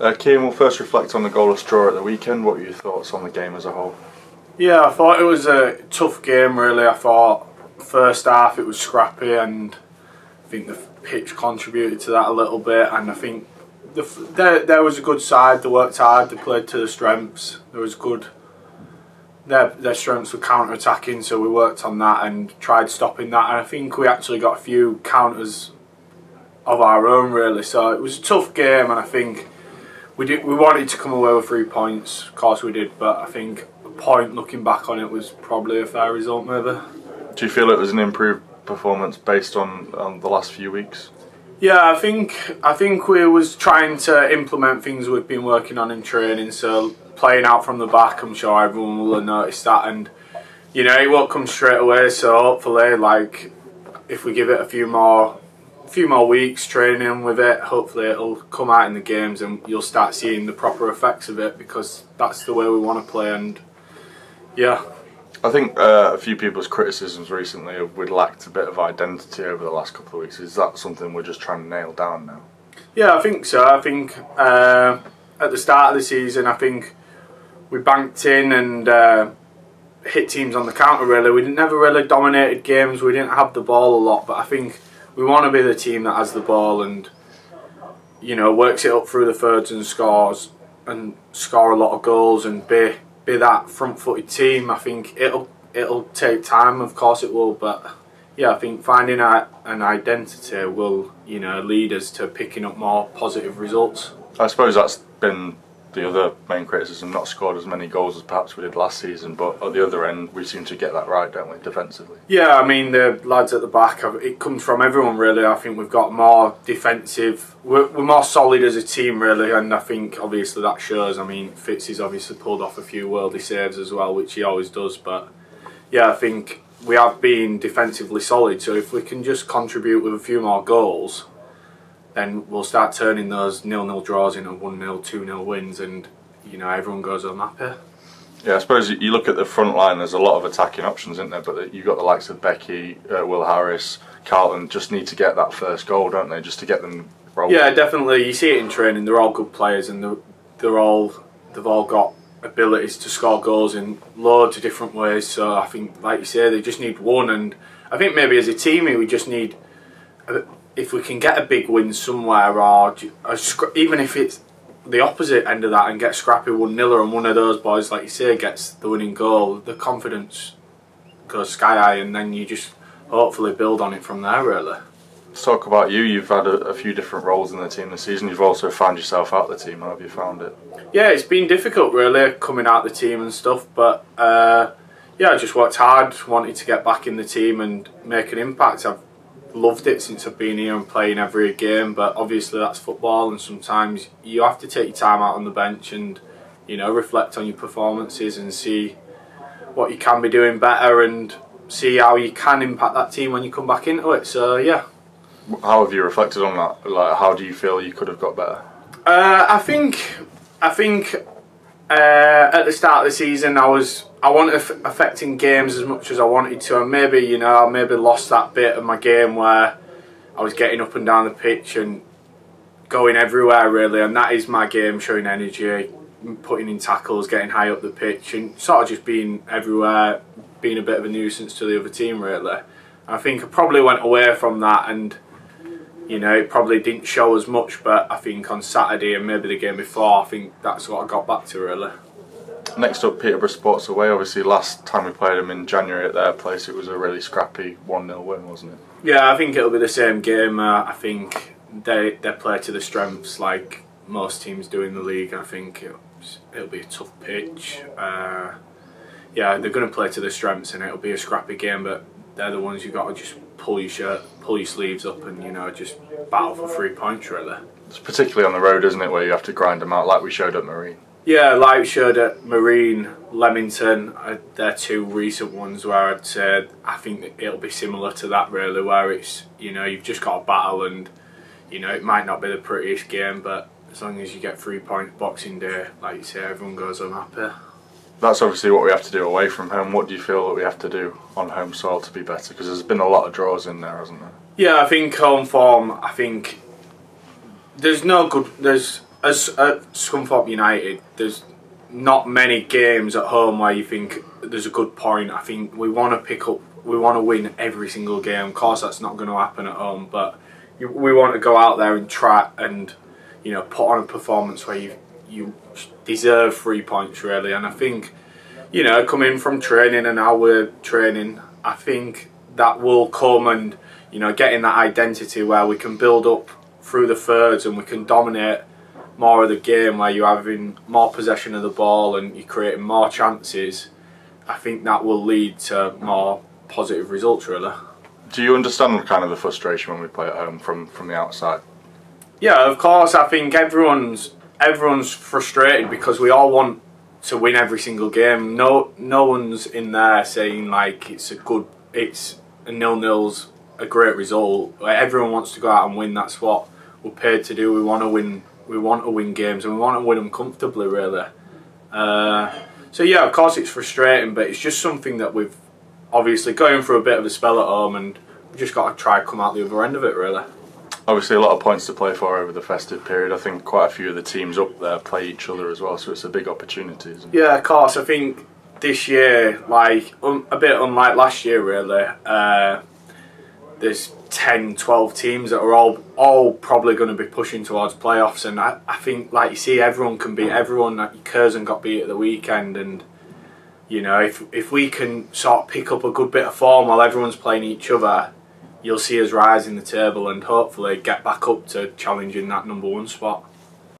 Kian, we'll first reflect on the goalless draw at the weekend. What were your thoughts on the game as a whole? Yeah, I thought it was a tough game really. I thought first half it was scrappy, and I think the pitch contributed to that a little bit, and I think there was a good side. They worked hard, they played to their strengths. There was good. Their strengths were counter-attacking, so we worked on that and tried stopping that, and I think we actually got a few counters of our own really. So it was a tough game, and I think we wanted to come away with 3 points. Of course we did, but I think a point looking back on it was probably a fair result maybe. Do you feel it was an improved performance based on the last few weeks? Yeah, I think we was trying to implement things we've been working on in training. So playing out from the back, I'm sure everyone will have noticed that, and it won't come straight away. So hopefully, if we give it a few more weeks training with it, hopefully it'll come out in the games, and you'll start seeing the proper effects of it, because that's the way we want to play. And yeah. I think a few people's criticisms recently have we'd lacked a bit of identity over the last couple of weeks. Is that something we're just trying to nail down now? Yeah, I think so. I think at the start of the season, I think we banked in and hit teams on the counter really. We never really dominated games. We didn't have the ball a lot, but I think we want to be the team that has the ball and works it up through the thirds and scores a lot of goals and be that front-footed team. I think it'll take time, of course it will, but yeah, I think finding an identity will lead us to picking up more positive results. I suppose that's been the other main criticism, not scored as many goals as perhaps we did last season, but at the other end we seem to get that right, don't we, defensively? Yeah, I mean the lads at the back, it comes from everyone really. I think we've got more defensive, we're more solid as a team really, and I think obviously that shows. I mean Fitz has obviously pulled off a few worldly saves as well, which he always does, but yeah, I think we have been defensively solid, so if we can just contribute with a few more goals, then we'll start turning those 0-0 draws into 1-0, 2-0 wins, and everyone goes home happy. Yeah, I suppose you look at the front line, there's a lot of attacking options, isn't there? But you've got the likes of Becky, Will Harris, Carlton, just need to get that first goal, don't they? Just to get them rolling. Yeah, definitely. You see it in training, they're all good players, and they've all got abilities to score goals in loads of different ways. So I think, like you say, they just need one, and I think maybe as a team we just need, if we can get a big win somewhere, or even if it's the opposite end of that and get scrappy 1-0 and one of those boys, like you say, gets the winning goal, the confidence goes sky high, and then you just hopefully build on it from there really. Let's talk about you. You've had a few different roles in the team this season. You've also found yourself out the team. How have you found it? Yeah, it's been difficult really, coming out the team and stuff, but I just worked hard, wanted to get back in the team and make an impact. I've loved it since I've been here and playing every game, but obviously that's football, and sometimes you have to take your time out on the bench and reflect on your performances and see what you can be doing better and see how you can impact that team when you come back into it. So yeah. How have you reflected on that? Like, how do you feel you could have got better? I think at the start of the season I wasn't affecting games as much as I wanted to, and maybe I maybe lost that bit of my game where I was getting up and down the pitch and going everywhere really, and that is my game, showing energy, putting in tackles, getting high up the pitch, and sort of just being everywhere, being a bit of a nuisance to the other team really. And I think I probably went away from that, and it probably didn't show as much, but I think on Saturday and maybe the game before, I think that's what I got back to really. Next up, Peterborough Sports away. Obviously last time we played them in January at their place, it was a really scrappy 1-0 win, wasn't it? Yeah, I think it'll be the same game. I think they play to the strengths like most teams do in the league. I think it'll be a tough pitch. Yeah, they're going to play to their strengths, and it'll be a scrappy game, but they're the ones you've got to just pull your sleeves up and just battle for 3 points really. It's particularly on the road, isn't it, where you have to grind them out, like we showed at Marine. Yeah, like we showed at Marine, Leamington, they're two recent ones where I'd say I think it'll be similar to that really, where it's you've just got to battle, and it might not be the prettiest game, but as long as you get 3 points Boxing Day, like you say, everyone goes home happy. That's obviously what we have to do away from home. What do you feel that we have to do on home soil to be better? Because there's been a lot of draws in there, hasn't there? Yeah, I think home form, I think there's as at Scunthorpe United, there's not many games at home where you think there's a good point. I think we want to win every single game. Of course, that's not going to happen at home, but we want to go out there and try and, you know, put on a performance where you deserve 3 points really. And I think, you know, coming from training and how we're training, I think that will come, and, you know, getting that identity where we can build up through the thirds and we can dominate more of the game, where you're having more possession of the ball and you're creating more chances. I think that will lead to more positive results really. Do you understand kind of the frustration when we play at home from the outside? Yeah, of course. I think everyone's frustrated because we all want to win every single game. No one's in there saying like it's a 0-0's a great result. Like, everyone wants to go out and win. That's what we're paid to do. We want to win. We want to win games, and we want to win them comfortably, really. So yeah, of course it's frustrating, but it's just something that we've obviously going through a bit of a spell at home, and we've just got to try and come out the other end of it, really. Obviously a lot of points to play for over the festive period. I think quite a few of the teams up there play each other as well, so it's a big opportunity, isn't it? Yeah, of course. I think this year, like a bit unlike last year, really, there's 10, 12 teams that are all probably going to be pushing towards playoffs, and I think, like you see, everyone can beat everyone. Like Curzon got beat at the weekend, and you know, if we can sort of pick up a good bit of form while everyone's playing each other, you'll see us rise in the table and hopefully get back up to challenging that number 1 spot.